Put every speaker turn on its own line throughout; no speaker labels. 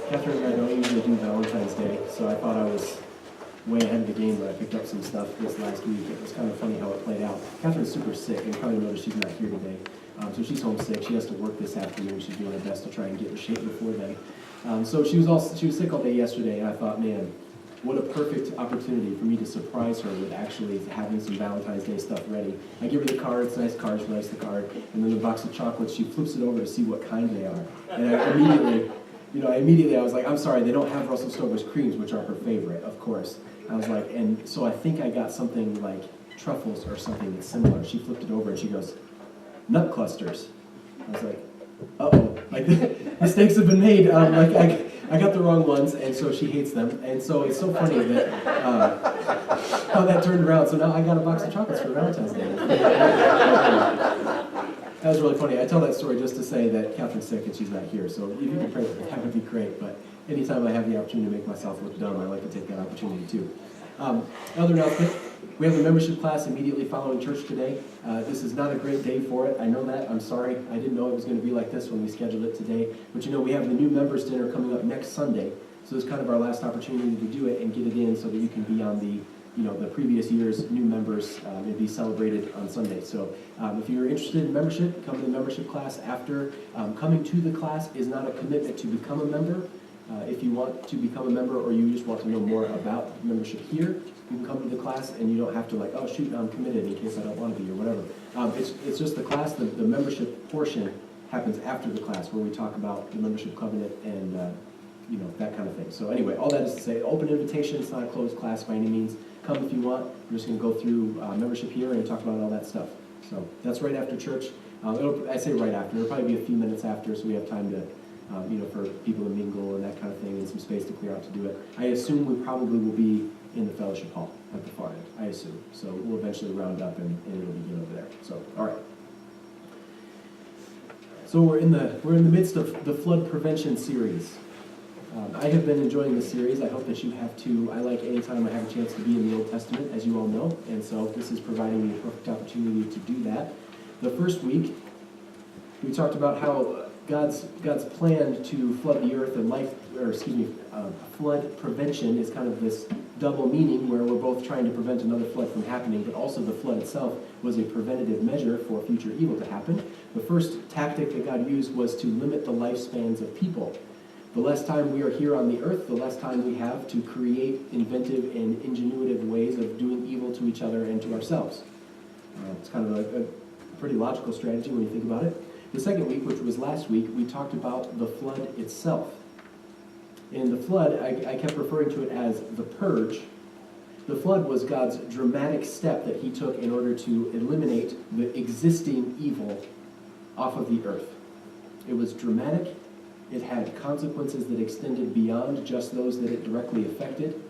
Catherine and I don't usually do Valentine's Day, so I thought I was way ahead of the game when I picked up some stuff this last week. It was kind of funny how it played out. Catherine's super sick, and you probably noticed she's not here today. So she's homesick. She has to work this afternoon. She's doing her best to try and get in shape before then. So she was sick all day yesterday, and I thought, man, what a perfect opportunity for me to surprise her with actually having some Valentine's Day stuff ready. I give her the cards, nice cards, she likes the card, and then the box of chocolates, she flips it over to see what kind they are. And I immediately I was like, I'm sorry, they don't have Russell Stover's creams, which are her favorite, of course. I was like, and so I think I got something like truffles or something that's similar. She flipped it over and she goes, nut clusters. I was like, uh-oh, like mistakes have been made. I got the wrong ones, and so she hates them. And so it's so funny that how that turned around. So now I got a box of chocolates for Valentine's Day. That was really funny. I tell that story just to say that Catherine's sick and she's not here. So if you can pray for her, that would be great. But anytime I have the opportunity to make myself look dumb, I like to take that opportunity too. Another announcement. We have a membership class immediately following church today. This is not a great day for it. I know that. I'm sorry. I didn't know it was going to be like this when we scheduled it today. But we have the new members dinner coming up next Sunday. So it's kind of our last opportunity to do it and get it in so that you can be on the previous year's new members and be celebrated on Sunday. So if you're interested in membership, come to the membership class after. Coming to the class is not a commitment to become a member. If you want to become a member or you just want to know more about membership here, you can come to the class and you don't have to oh shoot, I'm committed in case I don't want to be or whatever. It's just the class, the membership portion happens after the class where we talk about the membership covenant and that kind of thing. So anyway, all that is to say, open invitation, it's not a closed class by any means. Come if you want. We're just going to go through membership here and talk about all that stuff. So that's right after church. I say right after. It'll probably be a few minutes after so we have time to for people to mingle and that kind of thing and some space to clear out to do it. I assume we probably will be in the fellowship hall at the far end, I assume. So we'll eventually round up and it'll begin over there. So, all right. So we're in the midst of the flood prevention series. I have been enjoying this series. I hope that you have too. I like any time I have a chance to be in the Old Testament, as you all know, and so this is providing me a perfect opportunity to do that. The first week, we talked about how God's plan to flood the earth and flood prevention is kind of this double meaning where we're both trying to prevent another flood from happening, but also the flood itself was a preventative measure for future evil to happen. The first tactic that God used was to limit the lifespans of people. The less time we are here on the earth, the less time we have to create inventive and ingenuitive ways of doing evil to each other and to ourselves. It's kind of a pretty logical strategy when you think about it. The second week, which was last week, we talked about the flood itself. In the flood, I kept referring to it as the purge. The flood was God's dramatic step that he took in order to eliminate the existing evil off of the earth. It was dramatic. It had consequences that extended beyond just those that it directly affected.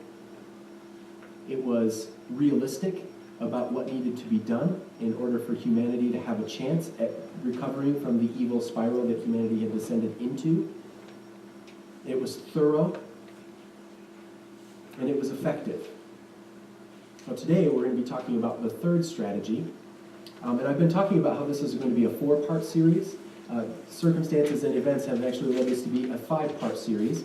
It was realistic about what needed to be done in order for humanity to have a chance at recovering from the evil spiral that humanity had descended into. It was thorough, and it was effective. Now today we're going to be talking about the third strategy, and I've been talking about how this is going to be a 4-part series. Circumstances and events have actually led this to be a 5-part series.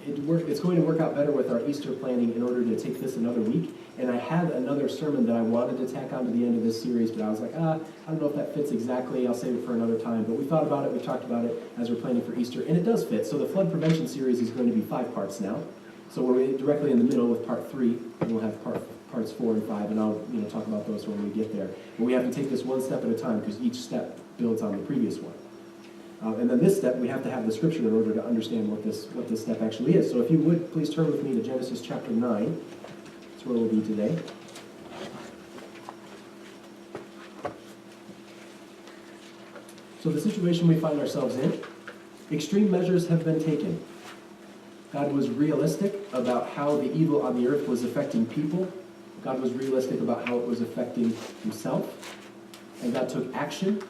It's going to work out better with our Easter planning in order to take this another week. And I had another sermon that I wanted to tack on to the end of this series, but I was like, I don't know if that fits exactly. I'll save it for another time. But we thought about it. We talked about it as we're planning for Easter, and it does fit. So the flood prevention series is going to be 5 parts now. So we're directly in the middle with part 3, and we'll have parts 4 and 5, and I'll talk about those when we get there. But we have to take this one step at a time because each step builds on the previous one. And then this step, we have to have the scripture in order to understand what this step actually is. So if you would, please turn with me to Genesis chapter 9. That's where we'll be today. So the situation we find ourselves in, extreme measures have been taken. God was realistic about how the evil on the earth was affecting people. God was realistic about how it was affecting himself. And God took action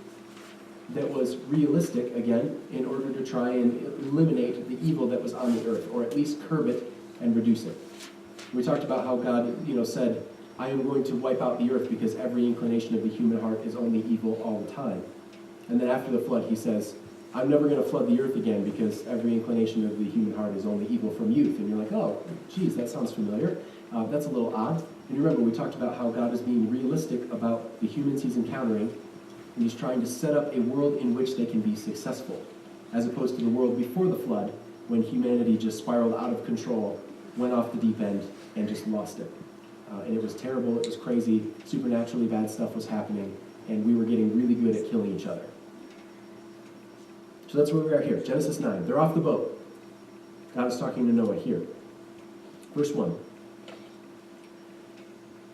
that was realistic, again, in order to try and eliminate the evil that was on the earth, or at least curb it and reduce it. We talked about how God, said, I am going to wipe out the earth because every inclination of the human heart is only evil all the time. And then after the flood, he says, I'm never going to flood the earth again because every inclination of the human heart is only evil from youth. And you're like, oh, geez, that sounds familiar. That's a little odd. And you remember we talked about how God is being realistic about the humans he's encountering, and he's trying to set up a world in which they can be successful, as opposed to the world before the flood, when humanity just spiraled out of control, went off the deep end, and just lost it. And it was terrible, it was crazy, supernaturally bad stuff was happening, and we were getting really good at killing each other. So that's where we are here, Genesis 9. They're off the boat. God is talking to Noah here. Verse 1.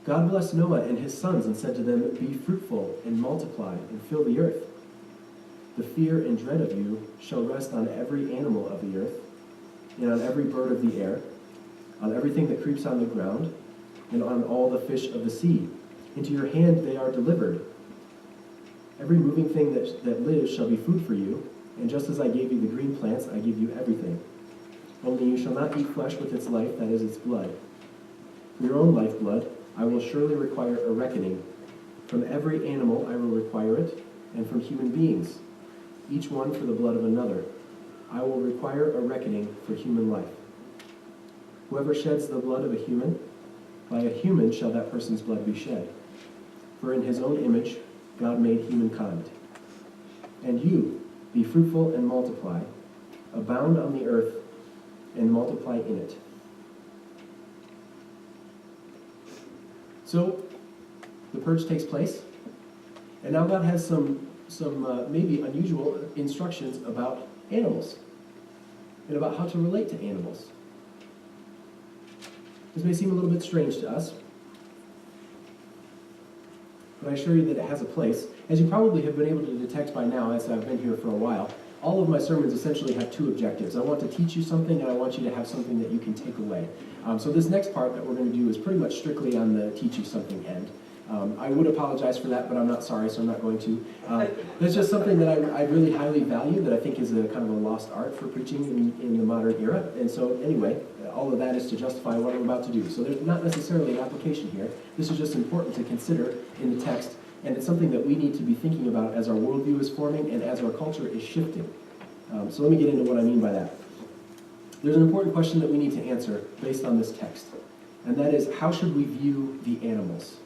God blessed Noah and his sons and said to them, be fruitful and multiply and fill the earth. The fear and dread of you shall rest on every animal of the earth, and on every bird of the air, on everything that creeps on the ground, and on all the fish of the sea. Into your hand they are delivered. Every moving thing that lives shall be food for you, and just as I gave you the green plants, I give you everything. Only you shall not eat flesh with its life, that is its blood. For your own lifeblood, I will surely require a reckoning. From every animal I will require it, and from human beings, each one for the blood of another. I will require a reckoning for human life. Whoever sheds the blood of a human, by a human shall that person's blood be shed. For in his own image God made humankind. And you, be fruitful and multiply, abound on the earth, and multiply in it. So, the purge takes place, and now God has some maybe unusual instructions about animals, and about how to relate to animals. This may seem a little bit strange to us, but I assure you that it has a place. As you probably have been able to detect by now, as I've been here for a while, all of my sermons essentially have two objectives. I want to teach you something, and I want you to have something that you can take away. So this next part that we're going to do is pretty much strictly on the teach you something end. I would apologize for that, but I'm not sorry, so I'm not going to. That's just something that I really highly value, that I think is a kind of a lost art for preaching in the modern era. And so anyway, all of that is to justify what I'm about to do. So there's not necessarily an application here. This is just important to consider in the text, and it's something that we need to be thinking about as our worldview is forming and as our culture is shifting. So let me get into what I mean by that. There's an important question that we need to answer based on this text, and that is, how should we view the animals?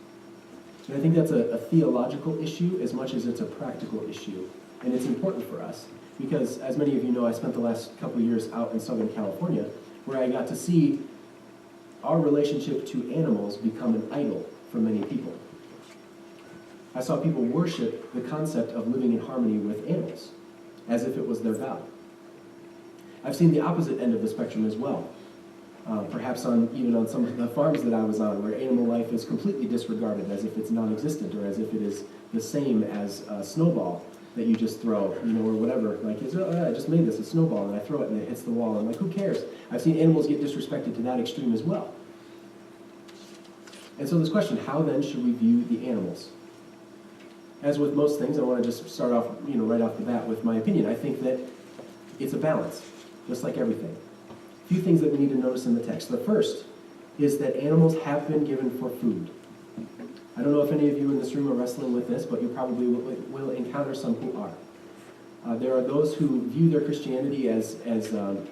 And I think that's a theological issue as much as it's a practical issue, and it's important for us because, as many of you know, I spent the last couple of years out in Southern California where I got to see our relationship to animals become an idol for many people. I saw people worship the concept of living in harmony with animals as if it was their God. I've seen the opposite end of the spectrum as well. Perhaps even on some of the farms that I was on, where animal life is completely disregarded as if it's non-existent, or as if it is the same as a snowball that you just throw, or whatever. Like, I just made this a snowball, and I throw it and it hits the wall. I'm like, who cares? I've seen animals get disrespected to that extreme as well. And so this question, how then should we view the animals? As with most things, I want to just start off, right off the bat with my opinion. I think that it's a balance, just like everything. A few things that we need to notice in the text. The first is that animals have been given for food. I don't know if any of you in this room are wrestling with this, but you probably will encounter some who are. There are those who view their Christianity as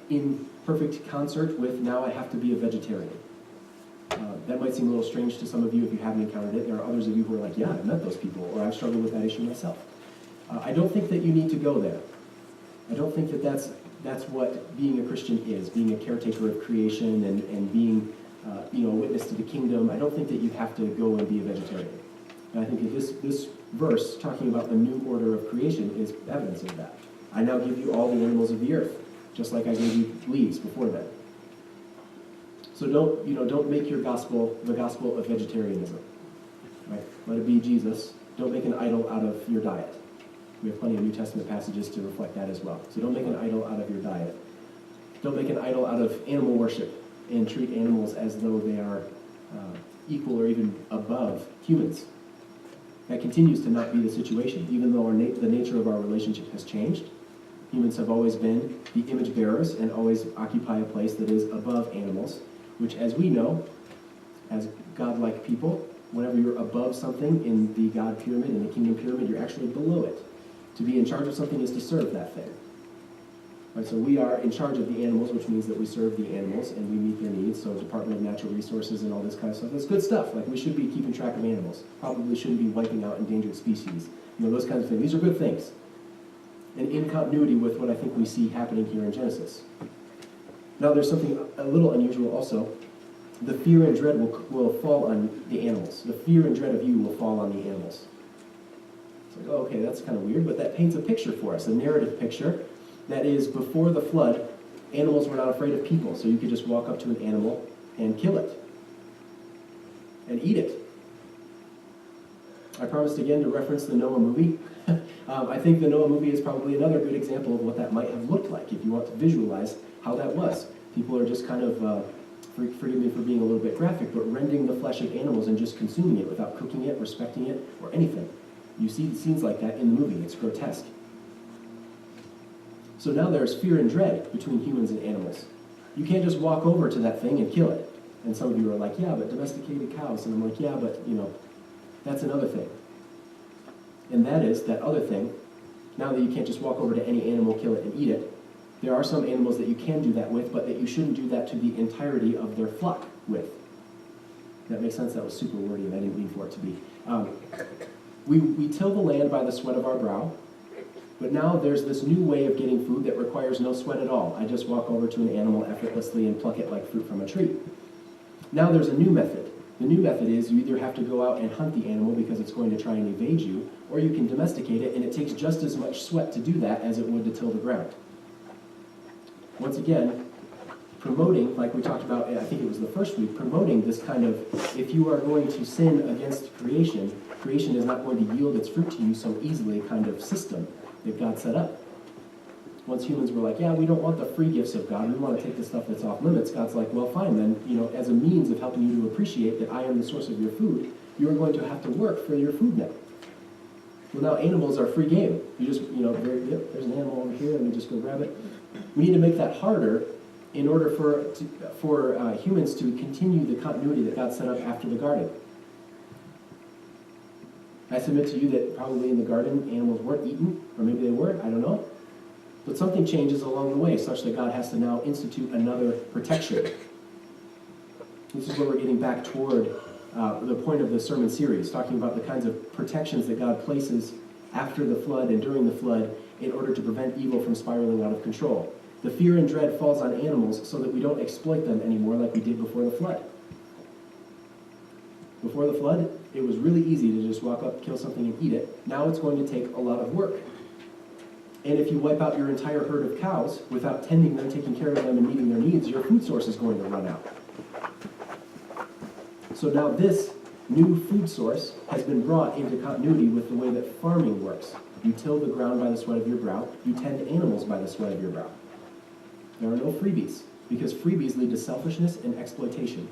in perfect concert with, now I have to be a vegetarian. That might seem a little strange to some of you if you haven't encountered it. There are others of you who are like, yeah, I've met those people, or I've struggled with that issue myself. I don't think that you need to go there. I don't think that that's what being a Christian is, being a caretaker of creation and being a witness to the kingdom. I don't think that you have to go and be a vegetarian. And I think that this verse, talking about the new order of creation, is evidence of that. I now give you all the animals of the earth, just like I gave you leaves before that. So don't make your gospel the gospel of vegetarianism. Right? Let it be Jesus. Don't make an idol out of your diet. We have plenty of New Testament passages to reflect that as well. So don't make an idol out of your diet. Don't make an idol out of animal worship and treat animals as though they are equal or even above humans. That continues to not be the situation, even though the nature of our relationship has changed. Humans have always been the image bearers and always occupy a place that is above animals, which, as we know, as God-like people, whenever you're above something in the God pyramid, in the kingdom pyramid, you're actually below it. To be in charge of something is to serve that thing. Right, so we are in charge of the animals, which means that we serve the animals and we meet their needs. So Department of Natural Resources and all this kind of stuff. That's good stuff. Like, we should be keeping track of animals. Probably shouldn't be wiping out endangered species. Those kinds of things. These are good things. And in continuity with what I think we see happening here in Genesis. Now there's something a little unusual also. The fear and dread will fall on the animals. The fear and dread of you will fall on the animals. It's like, oh, okay, that's kind of weird, but that paints a picture for us, a narrative picture. That is, before the flood, animals were not afraid of people, so you could just walk up to an animal and kill it. And eat it. I promised again to reference the Noah movie. I think the Noah movie is probably another good example of what that might have looked like, if you want to visualize how that was. People are just kind of, forgive me for being a little bit graphic, but rending the flesh of animals and just consuming it without cooking it, respecting it, or anything. You see scenes like that in the movie. It's grotesque. So now there's fear and dread between humans and animals. You can't just walk over to that thing and kill it. And some of you are like, yeah, but domesticated cows. And I'm like, yeah, but, that's another thing. And that is, that other thing, now that you can't just walk over to any animal, kill it, and eat it, there are some animals that you can do that with, but that you shouldn't do that to the entirety of their flock with. That makes sense? That was super wordy, and I didn't mean for it to be. We till the land by the sweat of our brow, but now there's this new way of getting food that requires no sweat at all. I just walk over to an animal effortlessly and pluck it like fruit from a tree. Now there's a new method. The new method is you either have to go out and hunt the animal because it's going to try and evade you, or you can domesticate it, and it takes just as much sweat to do that as it would to till the ground. Once again, promoting, like we talked about, I think it was the first week, promoting this kind of, if you are going to sin against creation, creation is not going to yield its fruit to you so easily kind of system that God set up. Once humans were like, yeah, we don't want the free gifts of God, we want to take the stuff that's off limits, God's like, well, fine, then, as a means of helping you to appreciate that I am the source of your food, you're going to have to work for your food now. Well, now animals are free game. You just, there's an animal over here, let me just go grab it. We need to make that harder in order for humans to continue the continuity that God set up after the garden. I submit to you that probably in the garden, animals weren't eaten, or maybe they were, I don't know. But something changes along the way, such that God has to now institute another protection. This is where we're getting back toward the point of the sermon series, talking about the kinds of protections that God places after the flood and during the flood in order to prevent evil from spiraling out of control. The fear and dread falls on animals so that we don't exploit them anymore like we did before the flood. Before the flood, it was really easy to just walk up, kill something, and eat it. Now it's going to take a lot of work. And if you wipe out your entire herd of cows without tending them, taking care of them, and meeting their needs, your food source is going to run out. So now this new food source has been brought into continuity with the way that farming works. You till the ground by the sweat of your brow. You tend animals by the sweat of your brow. There are no freebies, because freebies lead to selfishness and exploitation.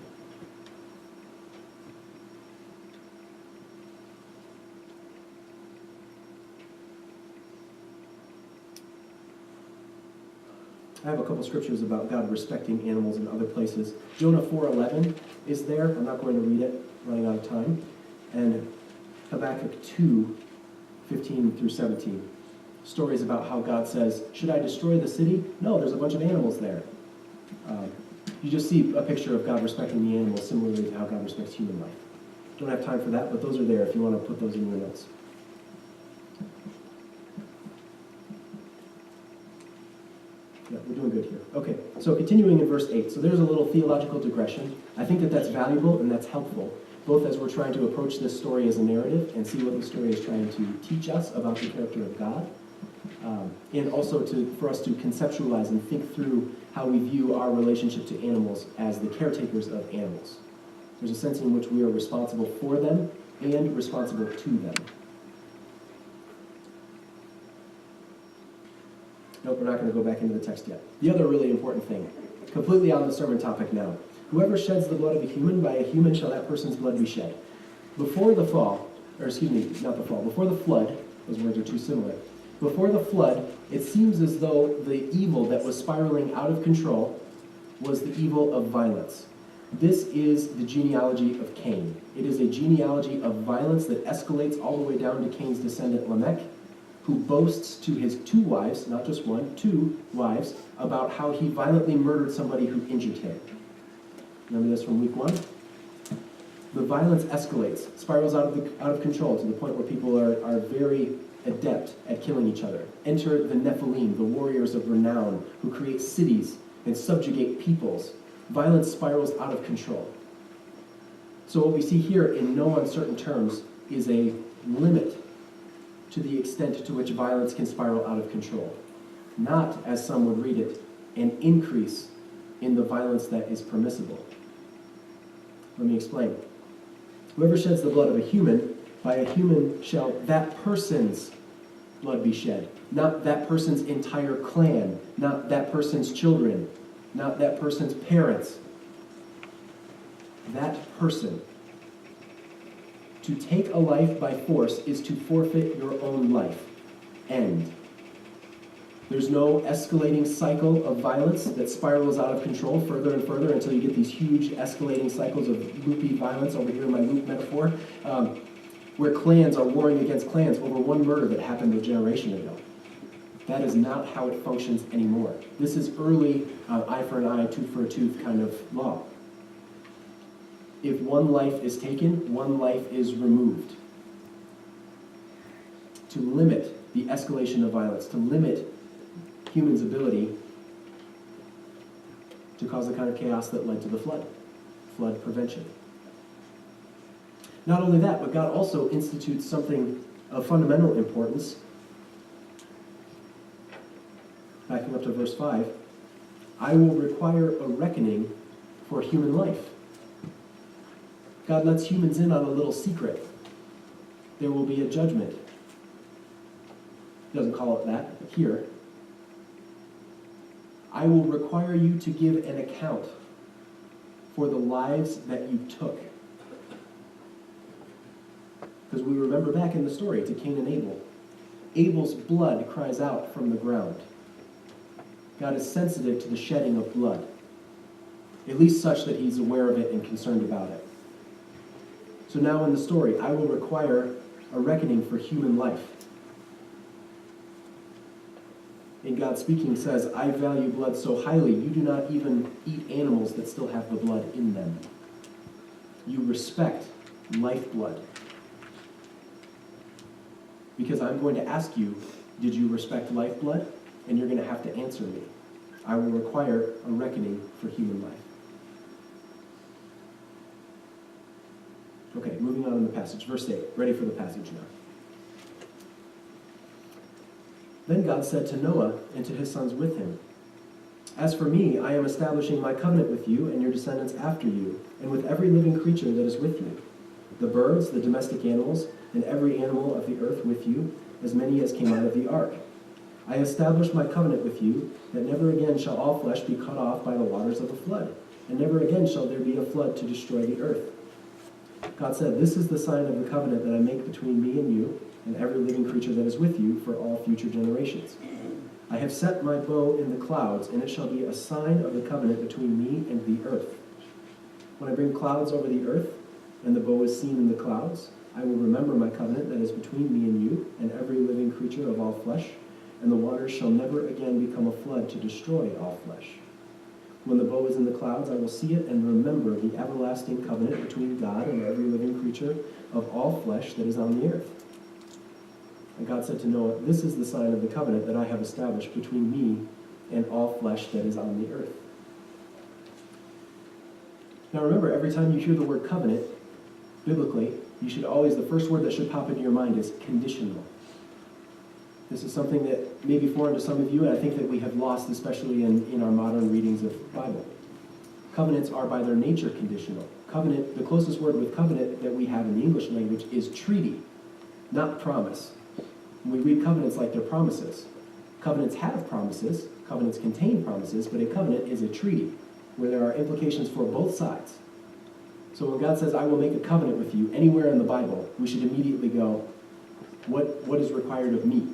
I have a couple scriptures about God respecting animals in other places. Jonah 4:11 is there. I'm not going to read it, running out of time. And Habakkuk 2:15 through 17. Stories about how God says, should I destroy the city? No, there's a bunch of animals there. You just see a picture of God respecting the animals similarly to how God respects human life. Don't have time for that, but those are there if you want to put those in your notes. Yeah, we're doing good here. Okay, so continuing in verse 8. So there's a little theological digression. I think that that's valuable and that's helpful, both as we're trying to approach this story as a narrative and see what the story is trying to teach us about the character of God, and also for us to conceptualize and think through how we view our relationship to animals as the caretakers of animals. There's a sense in which we are responsible for them and responsible to them. Nope, we're not going to go back into the text yet. The other really important thing, completely on the sermon topic now. Whoever sheds the blood of a human, by a human shall that person's blood be shed. Before the fall, before the flood, those words are too similar. Before the flood, it seems as though the evil that was spiraling out of control was the evil of violence. This is the genealogy of Cain. It is a genealogy of violence that escalates all the way down to Cain's descendant Lamech, who boasts to his 2 wives, not just one, 2 wives, about how he violently murdered somebody who injured him. Remember this from week 1? The violence escalates, spirals out of control to the point where people are very adept at killing each other. Enter the Nephilim, the warriors of renown, who create cities and subjugate peoples. Violence spirals out of control. So what we see here in no uncertain terms is a limit to the extent to which violence can spiral out of control. Not, as some would read it, an increase in the violence that is permissible. Let me explain. Whoever sheds the blood of a human, by a human shall that person's blood be shed. Not that person's entire clan, not that person's children, not that person's parents. That person. To take a life by force is to forfeit your own life. End. There's no escalating cycle of violence that spirals out of control further and further until you get these huge escalating cycles of loopy violence, over here in my loop metaphor, where clans are warring against clans over one murder that happened a generation ago. That is not how it functions anymore. This is early eye for an eye, tooth for a tooth kind of law. If one life is taken, one life is removed. To limit the escalation of violence, to limit humans' ability to cause the kind of chaos that led to the flood prevention. Not only that, but God also institutes something of fundamental importance. Backing up to verse 5, I will require a reckoning for human life. God lets humans in on a little secret. There will be a judgment. He doesn't call it that here. I will require you to give an account for the lives that you took. Because we remember back in the story to Cain and Abel. Abel's blood cries out from the ground. God is sensitive to the shedding of blood, at least such that he's aware of it and concerned about it. So now in the story, I will require a reckoning for human life. And God speaking says, I value blood so highly, you do not even eat animals that still have the blood in them. You respect lifeblood. Because I'm going to ask you, did you respect lifeblood? And you're going to have to answer me. I will require a reckoning for human life. Okay, moving on in the passage. Verse 8. Ready for the passage now. Then God said to Noah and to his sons with him, As for me, I am establishing my covenant with you and your descendants after you, and with every living creature that is with you, the birds, the domestic animals, and every animal of the earth with you, as many as came out of the ark. I establish my covenant with you, that never again shall all flesh be cut off by the waters of a flood, and never again shall there be a flood to destroy the earth. God said, This is the sign of the covenant that I make between me and you, and every living creature that is with you for all future generations. I have set my bow in the clouds, and it shall be a sign of the covenant between me and the earth. When I bring clouds over the earth, and the bow is seen in the clouds, I will remember my covenant that is between me and you, and every living creature of all flesh, and the waters shall never again become a flood to destroy all flesh. When the bow is in the clouds, I will see it and remember the everlasting covenant between God and every living creature of all flesh that is on the earth. And God said to Noah, This is the sign of the covenant that I have established between me and all flesh that is on the earth. Now remember, every time you hear the word covenant, biblically, you should always, the first word that should pop into your mind is conditional. This is something that may be foreign to some of you, and I think that we have lost, especially in our modern readings of the Bible. Covenants are by their nature conditional. Covenant, the closest word with covenant that we have in the English language is treaty, not promise. We read covenants like they're promises. Covenants have promises, covenants contain promises, but a covenant is a treaty where there are implications for both sides. So when God says, I will make a covenant with you anywhere in the Bible, we should immediately go, what is required of me?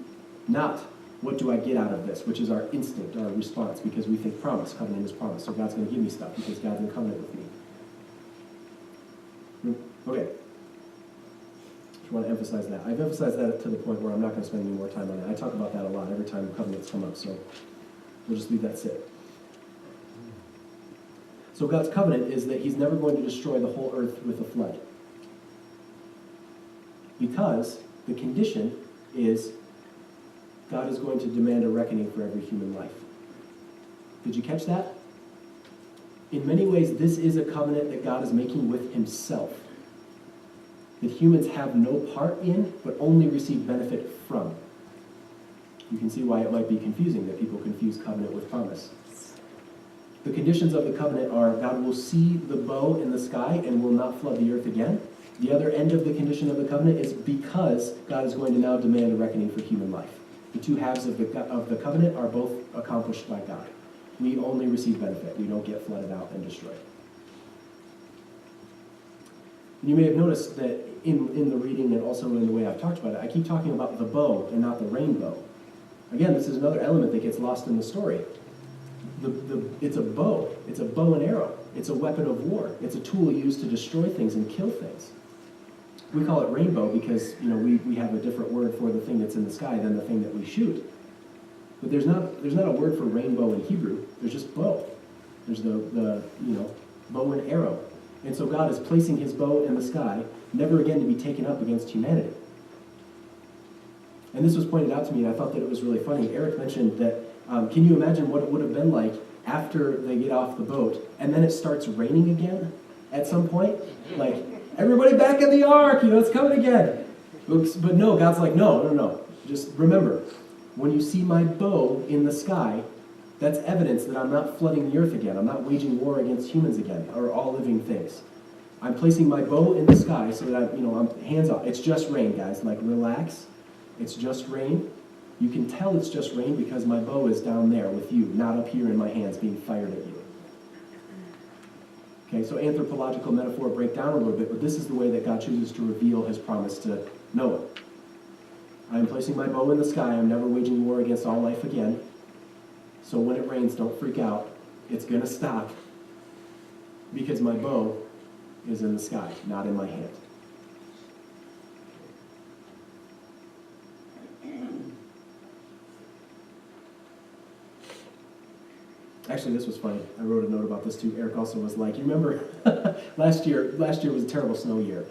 Not, what do I get out of this, which is our instinct, our response, because we think promise, covenant is promise, so God's going to give me stuff because God's in covenant with me. Okay. I want to emphasize that. I've emphasized that to the point where I'm not going to spend any more time on it. I talk about that a lot every time covenants come up, so we'll just leave that sit. So God's covenant is that he's never going to destroy the whole earth with a flood. Because the condition is God is going to demand a reckoning for every human life. Did you catch that? In many ways, this is a covenant that God is making with himself, that humans have no part in, but only receive benefit from. You can see why it might be confusing that people confuse covenant with promise. The conditions of the covenant are God will see the bow in the sky and will not flood the earth again. The other end of the condition of the covenant is because God is going to now demand a reckoning for human life. The two halves of the covenant are both accomplished by God. We only receive benefit. We don't get flooded out and destroyed. You may have noticed that in the reading and also in the way I've talked about it, I keep talking about the bow and not the rainbow. Again, this is another element that gets lost in the story. It's a bow. It's a bow and arrow. It's a weapon of war. It's a tool used to destroy things and kill things. We call it rainbow because we have a different word for the thing that's in the sky than the thing that we shoot. But there's not a word for rainbow in Hebrew. There's just bow. There's the bow and arrow. And so God is placing his bow in the sky, never again to be taken up against humanity. And this was pointed out to me, and I thought that it was really funny. Eric mentioned that, can you imagine what it would have been like after they get off the boat, and then it starts raining again at some point? Like, everybody back in the ark, it's coming again. But no, God's like, no. Just remember, when you see my bow in the sky, that's evidence that I'm not flooding the earth again. I'm not waging war against humans again, or all living things. I'm placing my bow in the sky so that I'm hands off. It's just rain, guys. Like, relax. It's just rain. You can tell it's just rain because my bow is down there with you, not up here in my hands being fired at you. Okay, so anthropological metaphor break down a little bit, but this is the way that God chooses to reveal his promise to Noah. I am placing my bow in the sky. I'm never waging war against all life again. So when it rains, don't freak out. It's going to stop because my bow is in the sky, not in my hand. Actually, this was funny. I wrote a note about this too. Eric also was like, you remember last year was a terrible snow year.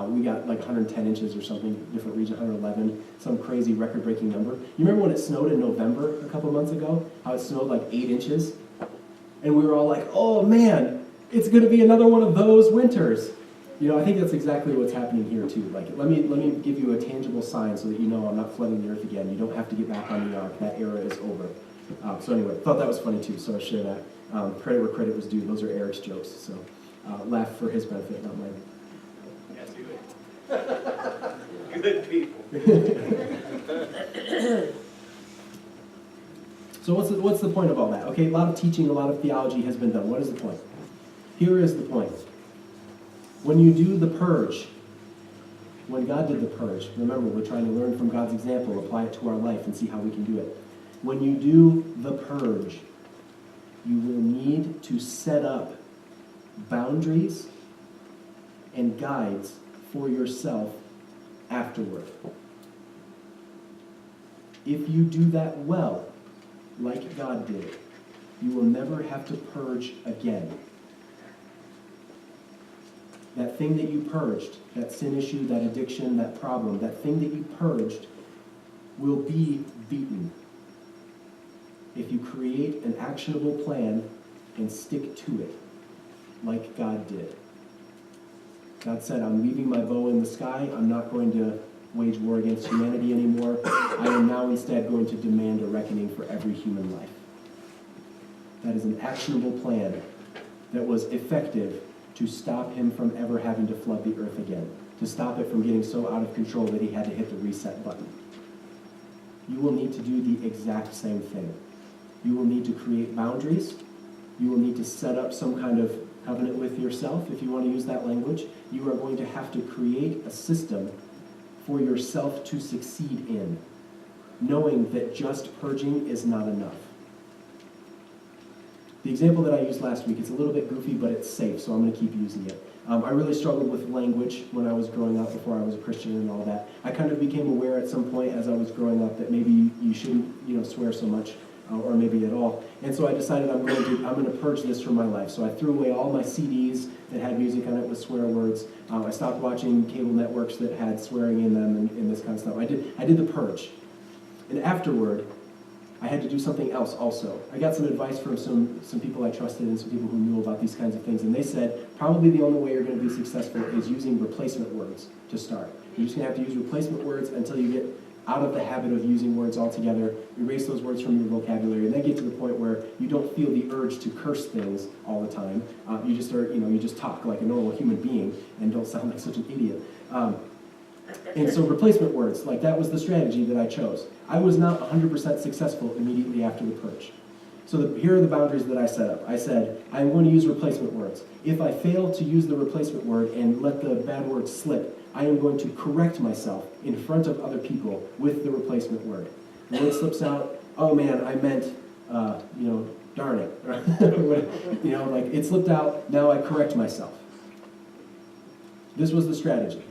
We got like 110 inches or something, different region, 111, some crazy record-breaking number. You remember when it snowed in November a couple months ago? How it snowed like 8 inches? And we were all like, oh man, it's going to be another one of those winters. I think that's exactly what's happening here too. Like, let me give you a tangible sign so that you know I'm not flooding the earth again. You don't have to get back on the ark. That era is over. So anyway, thought that was funny too, so I'll share that. Credit where credit was due. Those are Eric's jokes, so laugh for his benefit, not mine.
Good people.
So what's the point of all that? Okay, a lot of teaching, a lot of theology has been done. What is the point? Here is the point. When you do the purge, when God did the purge, remember, we're trying to learn from God's example, apply it to our life, and see how we can do it. When you do the purge, you will need to set up boundaries and guides for yourself afterward. If you do that well, like God did, you will never have to purge again. That thing that you purged, that sin issue, that addiction, that problem, that thing that you purged will be beaten if you create an actionable plan and stick to it, like God did. God said, I'm leaving my bow in the sky. I'm not going to wage war against humanity anymore. I am now instead going to demand a reckoning for every human life. That is an actionable plan that was effective to stop him from ever having to flood the earth again, to stop it from getting so out of control that he had to hit the reset button. You will need to do the exact same thing. You will need to create boundaries. You will need to set up some kind of covenant with yourself, if you want to use that language. You are going to have to create a system for yourself to succeed in, knowing that just purging is not enough. The example that I used last week, it's a little bit goofy, but it's safe, so I'm going to keep using it. I really struggled with language when I was growing up, before I was a Christian and all that. I kind of became aware at some point as I was growing up that maybe you shouldn't, swear so much, or maybe at all. And so I decided I'm going to purge this from my life. So I threw away all my CDs that had music on it with swear words. I stopped watching cable networks that had swearing in them and this kind of stuff. I did the purge. And afterward, I had to do something else also. I got some advice from some people I trusted and some people who knew about these kinds of things, and they said probably the only way you're going to be successful is using replacement words to start. You're just going to have to use replacement words until you get out of the habit of using words altogether, erase those words from your vocabulary, and then get to the point where you don't feel the urge to curse things all the time. You just talk like a normal human being and don't sound like such an idiot. And so replacement words, like that was the strategy that I chose. I was not 100% successful immediately after the purge. So here are the boundaries that I set up. I said, I'm going to use replacement words. If I fail to use the replacement word and let the bad word slip, I am going to correct myself in front of other people with the replacement word. The word slips out, oh man, I meant, darn it. Like it slipped out, now I correct myself. This was the strategy.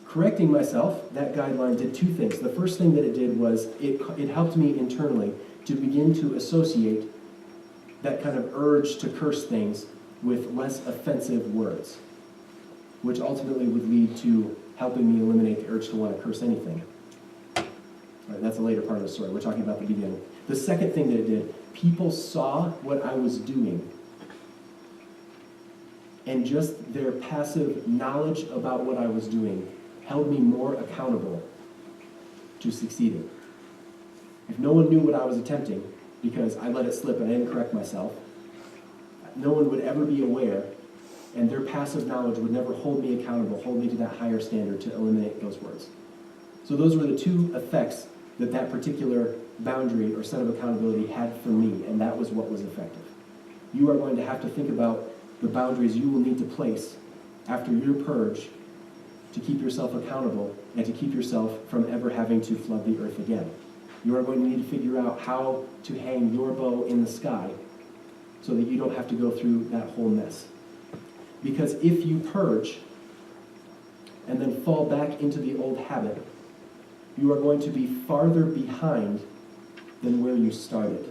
Correcting myself, that guideline did two things. The first thing that it did was it helped me internally to begin to associate that kind of urge to curse things with less offensive words, which ultimately would lead to helping me eliminate the urge to want to curse anything. All right, that's a later part of the story. We're talking about the beginning. The second thing that it did, people saw what I was doing, and just their passive knowledge about what I was doing held me more accountable to succeeding. If no one knew what I was attempting, because I let it slip and I didn't correct myself, no one would ever be aware, and their passive knowledge would never hold me accountable, hold me to that higher standard to eliminate those words. So those were the two effects that particular boundary or set of accountability had for me, and that was what was effective. You are going to have to think about the boundaries you will need to place after your purge to keep yourself accountable and to keep yourself from ever having to flood the earth again. You are going to need to figure out how to hang your bow in the sky so that you don't have to go through that whole mess. Because if you purge and then fall back into the old habit, you are going to be farther behind than where you started.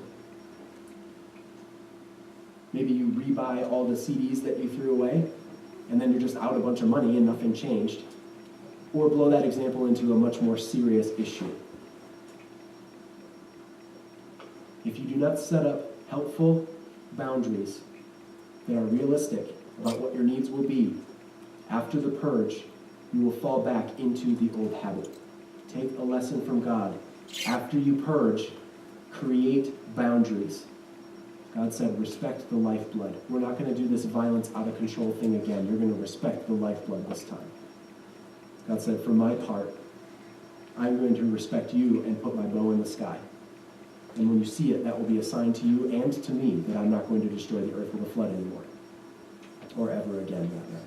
Maybe you rebuy all the CDs that you threw away, and then you're just out a bunch of money and nothing changed. Or blow that example into a much more serious issue. If you do not set up helpful boundaries that are realistic about what your needs will be after the purge, you will fall back into the old habit. Take a lesson from God. After you purge, create boundaries. God said, respect the lifeblood. We're not going to do this violence out of control thing again. You're going to respect the lifeblood this time. God said, for my part, I'm going to respect you and put my bow in the sky. And when you see it, that will be a sign to you and to me that I'm not going to destroy the earth with a flood anymore. Or ever again, rather.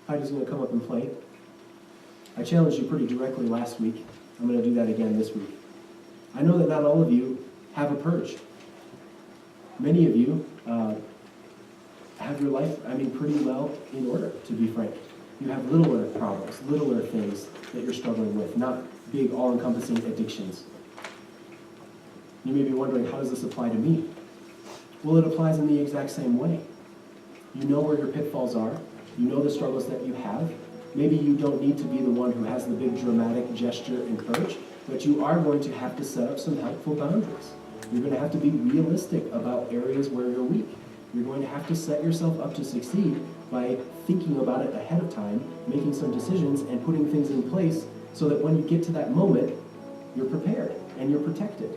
Heidi's going to come up and play. I challenged you pretty directly last week. I'm going to do that again this week. I know that not all of you have a purge. Many of you have your life, pretty well in order, to be frank. You have littler problems, littler things that you're struggling with, not big, all-encompassing addictions. You may be wondering, how does this apply to me? Well, it applies in the exact same way. You know where your pitfalls are. You know the struggles that you have. Maybe you don't need to be the one who has the big dramatic gesture and purge, but you are going to have to set up some helpful boundaries. You're going to have to be realistic about areas where you're weak. You're going to have to set yourself up to succeed by thinking about it ahead of time, making some decisions, and putting things in place so that when you get to that moment, you're prepared and you're protected.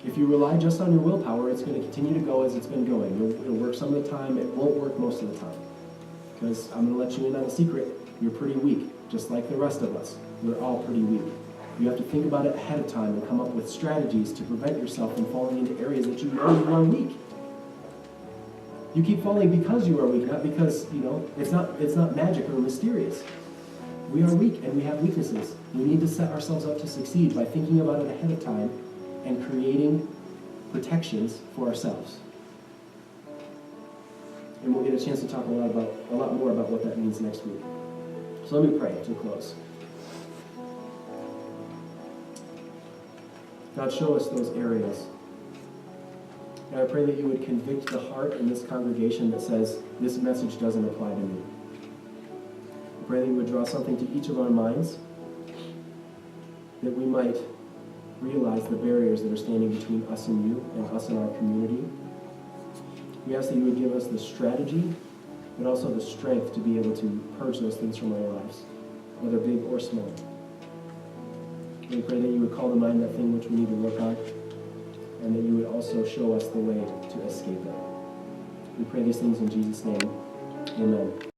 If you rely just on your willpower, it's going to continue to go as it's been going. It'll work some of the time, it won't work most of the time. Because I'm going to let you in on a secret, you're pretty weak, just like the rest of us. We're all pretty weak. You have to think about it ahead of time and come up with strategies to prevent yourself from falling into areas that you know you are weak. You keep falling because you are weak, not because, it's not magic or mysterious. We are weak and we have weaknesses. We need to set ourselves up to succeed by thinking about it ahead of time and creating protections for ourselves. And we'll get a chance to talk a lot more about what that means next week. So let me pray to close. God, show us those areas. And I pray that you would convict the heart in this congregation that says, this message doesn't apply to me. I pray that you would draw something to each of our minds, that we might realize the barriers that are standing between us and you and us and our community. We ask that you would give us the strategy, but also the strength to be able to purge those things from our lives, whether big or small. We pray that you would call to mind that thing which we need to work on, and that you would also show us the way to escape it. We pray these things in Jesus' name. Amen.